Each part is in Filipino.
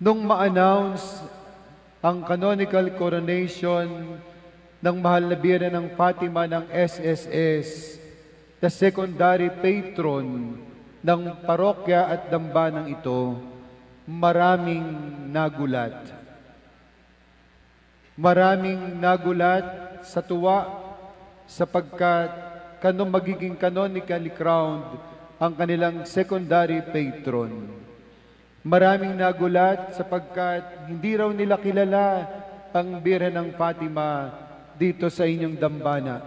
Nung ma-announce ang canonical coronation ng mahal na Birhen ng Fatima ng SSS, the secondary patron ng parokya at dambanang ito, maraming nagulat. Maraming nagulat sa tuwa sapagkat magiging canonically crowned ang kanilang secondary patron. Maraming nagulat sapagkat hindi raw nila kilala ang Birhen ng Fatima dito sa inyong dambana.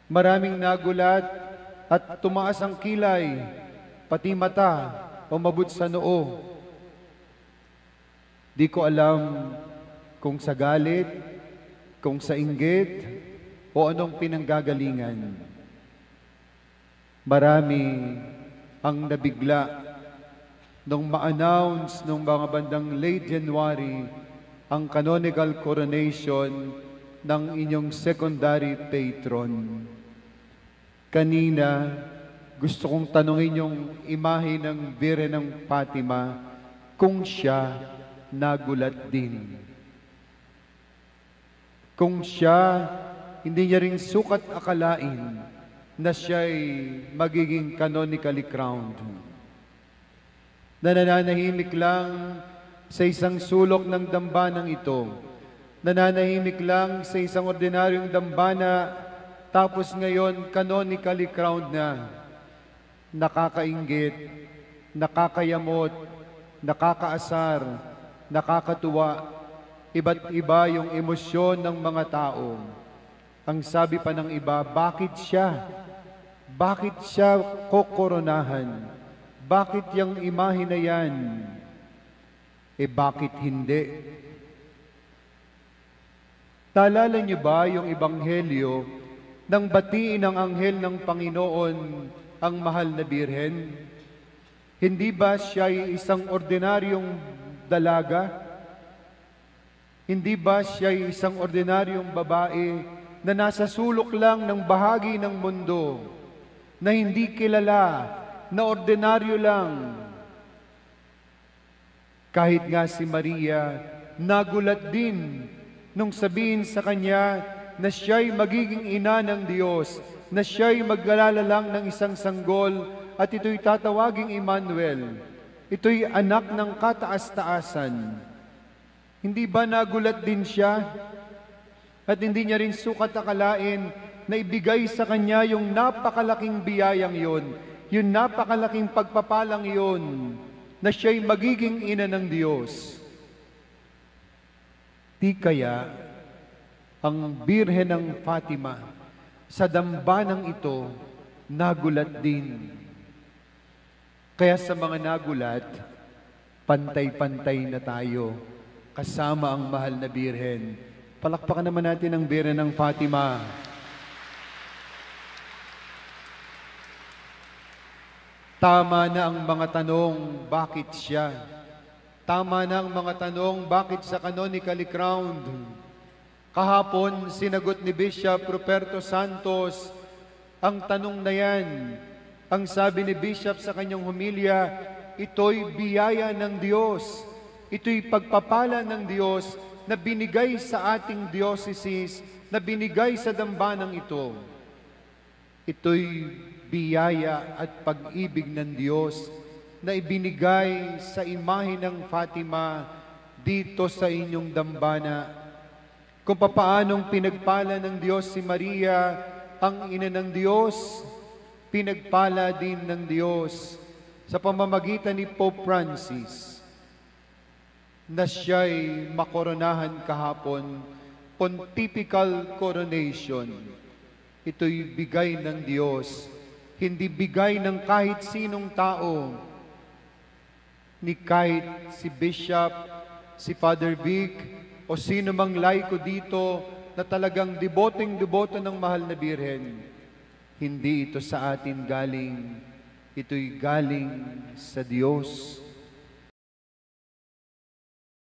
Maraming nagulat at tumaas ang kilay, pati mata, umabot sa noo. Di ko alam kung sa galit, kung sa inggit, o anong pinanggagalingan. Marami ang nabigla nung ma-announce nung mga bandang late January ang canonical coronation ng inyong secondary patron. Kanina, gusto kong tanungin yung imahe ng Birhen ng Fatima kung siya nagulat din. Kung siya, hindi niya rin sukat akalain na siya'y magiging canonically crowned. Nananahimik lang sa isang sulok ng dambanang ito. Nananahimik lang sa isang ordinaryong dambana, tapos ngayon canonically crowned na. Nakakainggit, nakakayamot, nakakaasar, nakakatuwa, iba't iba yung emosyon ng mga tao. Ang sabi pa ng iba, bakit siya? Bakit siya kokoronahan? Bakit yung imahe na yan? Bakit hindi? Naalala niyo ba yung ebanghelyo nang batiin ng anghel ng Panginoon ang mahal na Birhen? Hindi ba siya isang ordinaryong dalaga? Hindi ba siya isang ordinaryong babae na nasa sulok lang ng bahagi ng mundo, na hindi kilala, na ordinaryo lang? Kahit nga si Maria, nagulat din nung sabihin sa kanya na siya'y magiging ina ng Diyos, na siya'y maglalalalang ng isang sanggol, at ito'y tatawaging Emmanuel. Ito'y anak ng kataas-taasan. Hindi ba nagulat din siya? At hindi niya rin sukat akalain na ibigay sa kanya yung napakalaking biyayang yon, yung napakalaking pagpapalang yon, na siya'y magiging ina ng Diyos. Di kaya ang Birhen ng Fatima sa dambanang ito nagulat din. Kaya sa mga nagulat, pantay-pantay na tayo kasama ang mahal na Birhen. Palakpakan naman natin ang Birhen ng Fatima. Tama na ang mga tanong, bakit siya? Tama na ang mga tanong, bakit sa canonically crowned? Kahapon, sinagot ni Bishop Ruperto Santos ang tanong na yan. Ang sabi ni Bishop sa kanyang homilya, ito'y biyaya ng Diyos. Ito'y pagpapala ng Diyos na binigay sa ating diocese, na binigay sa dambanang ito. Ito'y biyaya at pag-ibig ng Diyos na ibinigay sa imahe ng Fatima dito sa inyong dambana. Kung papaanong pinagpala ng Diyos si Maria, ang ina ng Diyos, pinagpala din ng Diyos sa pamamagitan ni Pope Francis na siya'y makoronahan kahapon, pontifical coronation. Ito'y bigay ng Diyos, hindi bigay ng kahit sinong tao, ni kahit si Bishop, si Father Vic, o sino mang laiko dito na talagang deboteng-deboto ng mahal na Birhen. Hindi ito sa atin galing, ito'y galing sa Diyos.